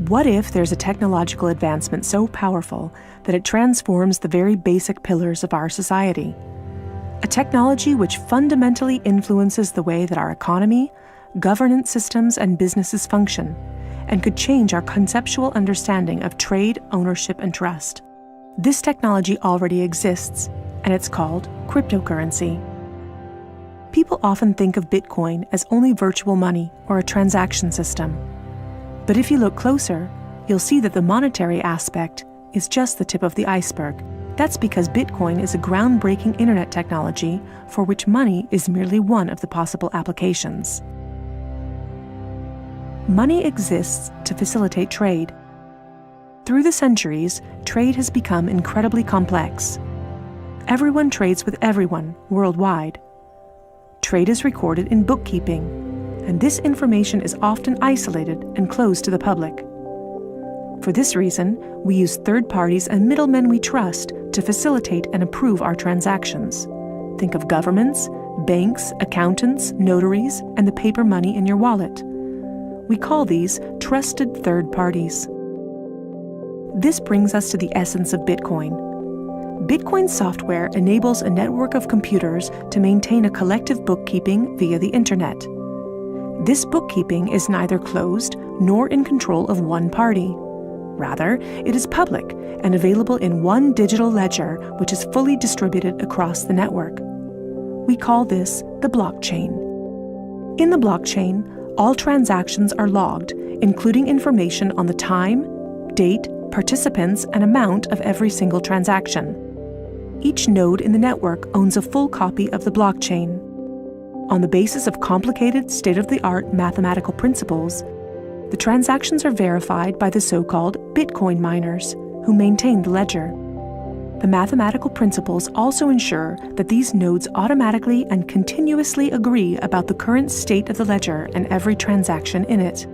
What if there's a technological advancement so powerful that it transforms the very basic pillars of our society? A technology which fundamentally influences the way that our economy, governance systems, and businesses function, and could change our conceptual understanding of trade, ownership, and trust. This technology already exists, and it's called cryptocurrency. People often think of Bitcoin as only virtual money or a transaction system. But if you look closer, you'll see that the monetary aspect is just the tip of the iceberg. That's because Bitcoin is a groundbreaking internet technology for which money is merely one of the possible applications. Money exists to facilitate trade. Through the centuries, trade has become incredibly complex. Everyone trades with everyone worldwide. Trade is recorded in bookkeeping, and this information is often isolated and closed to the public. For this reason, we use third parties and middlemen we trust to facilitate and approve our transactions. Think of governments, banks, accountants, notaries, and the paper money in your wallet. We call these trusted third parties. This brings us to the essence of Bitcoin. Bitcoin software enables a network of computers to maintain a collective bookkeeping via the internet. This bookkeeping is neither closed nor in control of one party. Rather, it is public and available in one digital ledger which is fully distributed across the network. We call this the blockchain. In the blockchain, all transactions are logged, including information on the time, date, participants, and amount of every single transaction. Each node in the network owns a full copy of the blockchain. On the basis of complicated, state-of-the-art mathematical principles, the transactions are verified by the so-called Bitcoin miners, who maintain the ledger. The mathematical principles also ensure that these nodes automatically and continuously agree about the current state of the ledger and every transaction in it.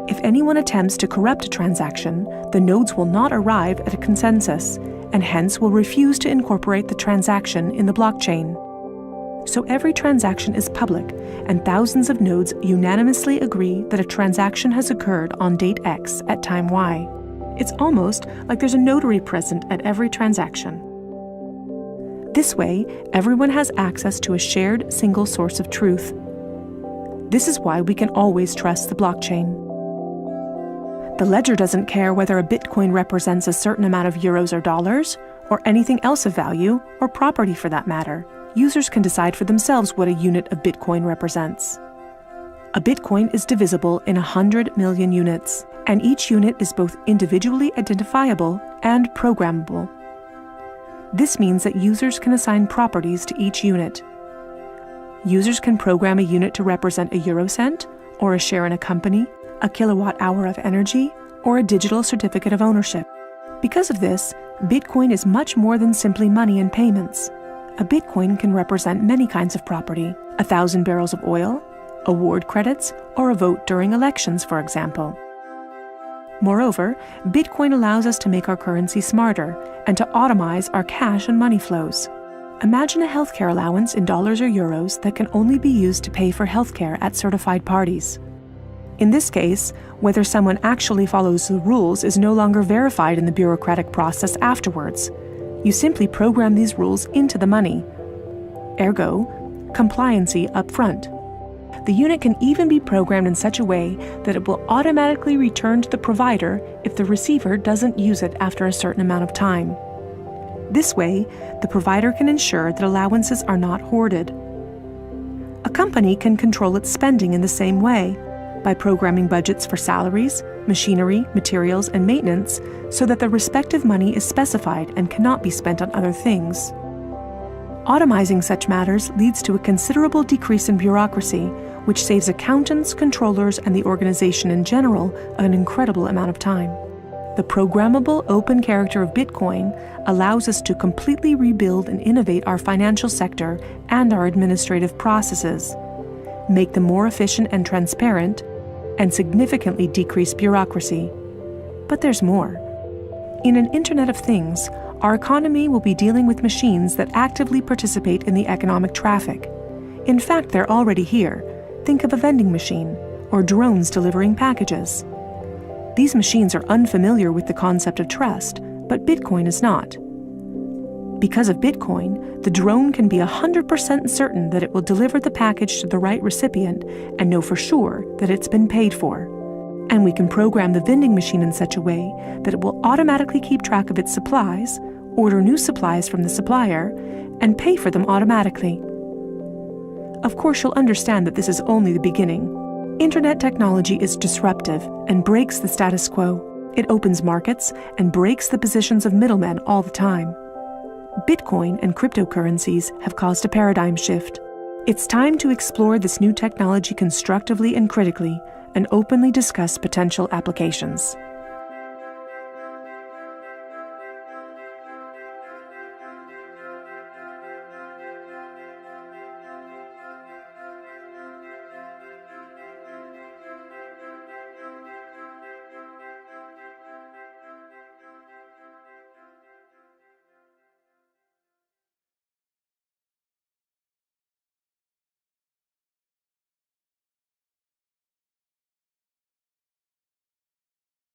If anyone attempts to corrupt a transaction, the nodes will not arrive at a consensus, and hence will refuse to incorporate the transaction in the blockchain. So every transaction is public, and thousands of nodes unanimously agree that a transaction has occurred on date X at time Y. It's almost like there's a notary present at every transaction. This way, everyone has access to a shared single source of truth. This is why we can always trust the blockchain. The ledger doesn't care whether a Bitcoin represents a certain amount of euros or dollars, or anything else of value, or property for that matter. Users can decide for themselves what a unit of Bitcoin represents. A Bitcoin is divisible in 100 million units, and each unit is both individually identifiable and programmable. This means that users can assign properties to each unit. Users can program a unit to represent a eurocent, or a share in a company, a kilowatt-hour of energy, or a digital certificate of ownership. Because of this, Bitcoin is much more than simply money and payments. A Bitcoin can represent many kinds of property: 1,000 barrels of oil, award credits, or a vote during elections, for example. Moreover, Bitcoin allows us to make our currency smarter and to automize our cash and money flows. Imagine a healthcare allowance in dollars or euros that can only be used to pay for healthcare at certified parties. In this case, whether someone actually follows the rules is no longer verified in the bureaucratic process afterwards. You simply program these rules into the money. Ergo, compliancy up front. The unit can even be programmed in such a way that it will automatically return to the provider if the receiver doesn't use it after a certain amount of time. This way, the provider can ensure that allowances are not hoarded. A company can control its spending in the same way, by programming budgets for salaries, machinery, materials, and maintenance so that the respective money is specified and cannot be spent on other things. Automizing such matters leads to a considerable decrease in bureaucracy, which saves accountants, controllers, and the organization in general an incredible amount of time. The programmable open character of Bitcoin allows us to completely rebuild and innovate our financial sector and our administrative processes, make them more efficient and transparent, and significantly decrease bureaucracy. But there's more. In an Internet of Things, our economy will be dealing with machines that actively participate in the economic traffic. In fact, they're already here. Think of a vending machine, or drones delivering packages. These machines are unfamiliar with the concept of trust, but Bitcoin is not. Because of Bitcoin, the drone can be 100% certain that it will deliver the package to the right recipient and know for sure that it's been paid for. And we can program the vending machine in such a way that it will automatically keep track of its supplies, order new supplies from the supplier, and pay for them automatically. Of course, you'll understand that this is only the beginning. Internet technology is disruptive and breaks the status quo. It opens markets and breaks the positions of middlemen all the time. Bitcoin and cryptocurrencies have caused a paradigm shift. It's time to explore this new technology constructively and critically, and openly discuss potential applications.